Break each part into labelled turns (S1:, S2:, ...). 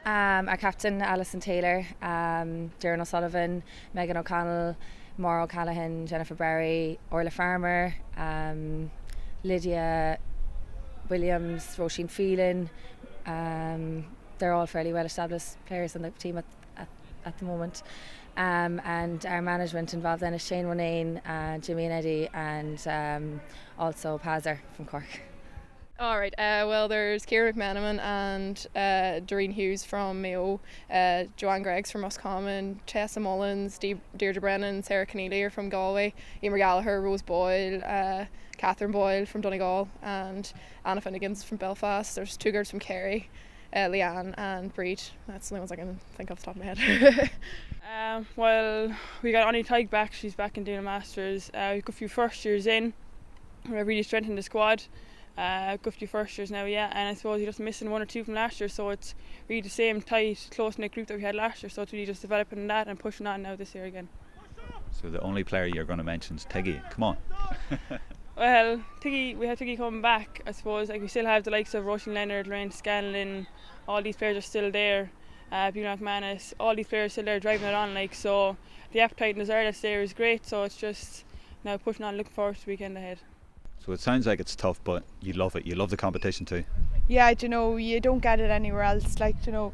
S1: Our captain, Alison Taylor, Darren O'Sullivan, Megan O'Connell, Maura O'Callaghan, Jennifer Berry, Orla Farmer, Lydia Williams, Roisin Phelan. They're all fairly well established players on the team at the moment. And our management involved then is Shane Ronayne, Jimmy and Eddie, and also Pazzer from Cork.
S2: Alright, well there's Ciara McEnaney and Doreen Hughes from Mayo, Joanne Greggs from Roscommon, Tessa Mullins, Deirdre Brennan, Sarah Keneally are from Galway, Emer Gallagher, Rose Boyle, Catherine Boyle from Donegal, and Anna Finnegan's from Belfast. There's two girls from Kerry, Leanne and Breed. That's the only ones I can think off the top of my head.
S3: Well, we got Annie Tighe back. She's back and doing a Masters. We've got a few first years in. We've really strengthened the squad. Got a few first years now, yeah, and I suppose you're just missing one or two from last year, so it's really the same tight, close-knit group that we had last year, so it's really just developing that and pushing on now this year again.
S4: So the only player you're going to mention is Tiggy. Come on.
S3: Well, we have Tiggy coming back, I suppose. Like, we still have the likes of Roisin Leonard, Lorraine Scanlon, all these players are still there. Bjorn McManus, all these players still there driving it on, like, so the appetite and desire that's there is great, so it's just now pushing on, looking forward to the weekend ahead.
S4: So it sounds like it's tough, but you love it. You love the competition too.
S5: Yeah, you don't get it anywhere else. Like, 2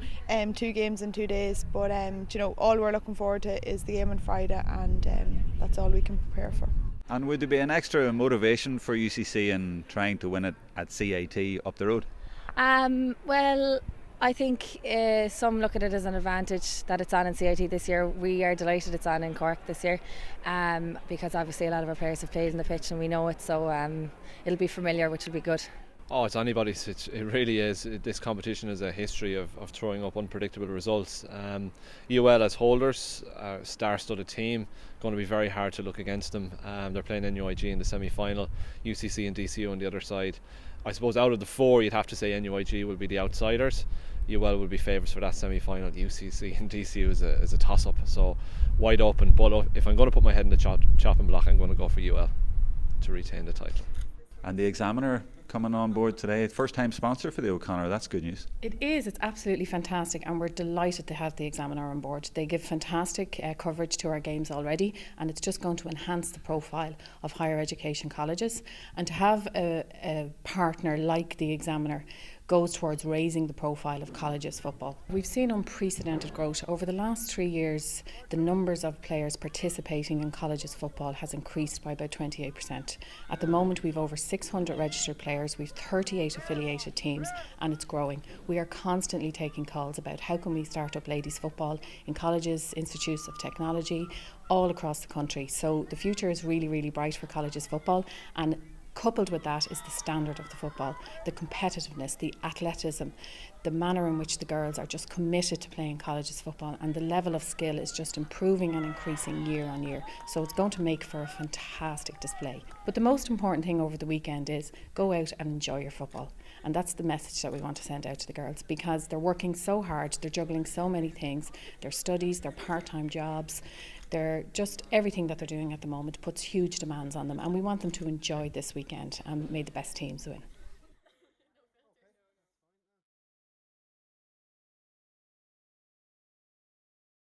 S5: games in 2 days. But all we're looking forward to is the game on Friday, and that's all we can prepare for.
S4: And would there be an extra motivation for UCC in trying to win it at CAT up the road?
S1: Well, I think some look at it as an advantage that it's on in CIT this year. We are delighted it's on in Cork this year, because obviously a lot of our players have played in the pitch and we know it, so it'll be familiar, which will be good.
S6: Oh, it's anybody's. It really is. This competition is a history of throwing up unpredictable results. UL as holders, star-studded team, going to be very hard to look against them. They're playing NUIG in the semi-final, UCC and DCU on the other side. I suppose out of the four, you'd have to say NUIG will be the outsiders. UL will be favourites for that semi-final. UCC and DCU is a toss-up, so wide open. But if I'm going to put my head in the chopping block, I'm going to go for UL to retain the title.
S4: And the Examiner coming on board today, first time sponsor for the O'Connor. That's good news.
S7: It is. It's absolutely fantastic, and we're delighted to have the Examiner on board. They give fantastic coverage to our games already, and it's just going to enhance the profile of higher education colleges. And to have a partner like the Examiner goes towards raising the profile of colleges football. We've seen unprecedented growth. Over the last 3 years, the numbers of players participating in colleges football has increased by about 28%. At the moment, we've over 600 registered players, we've 38 affiliated teams, and it's growing. We are constantly taking calls about how can we start up ladies football in colleges, institutes of technology, all across the country. So the future is really, really bright for colleges football, and coupled with that is the standard of the football, the competitiveness, the athleticism, the manner in which the girls are just committed to playing colleges football, and the level of skill is just improving and increasing year on year. So it's going to make for a fantastic display. But the most important thing over the weekend is go out and enjoy your football. And that's the message that we want to send out to the girls, because they're working so hard, they're juggling so many things, their studies, their part-time jobs, they're just everything that they're doing at the moment puts huge demands on them, and we want them to enjoy this weekend and may the best teams win.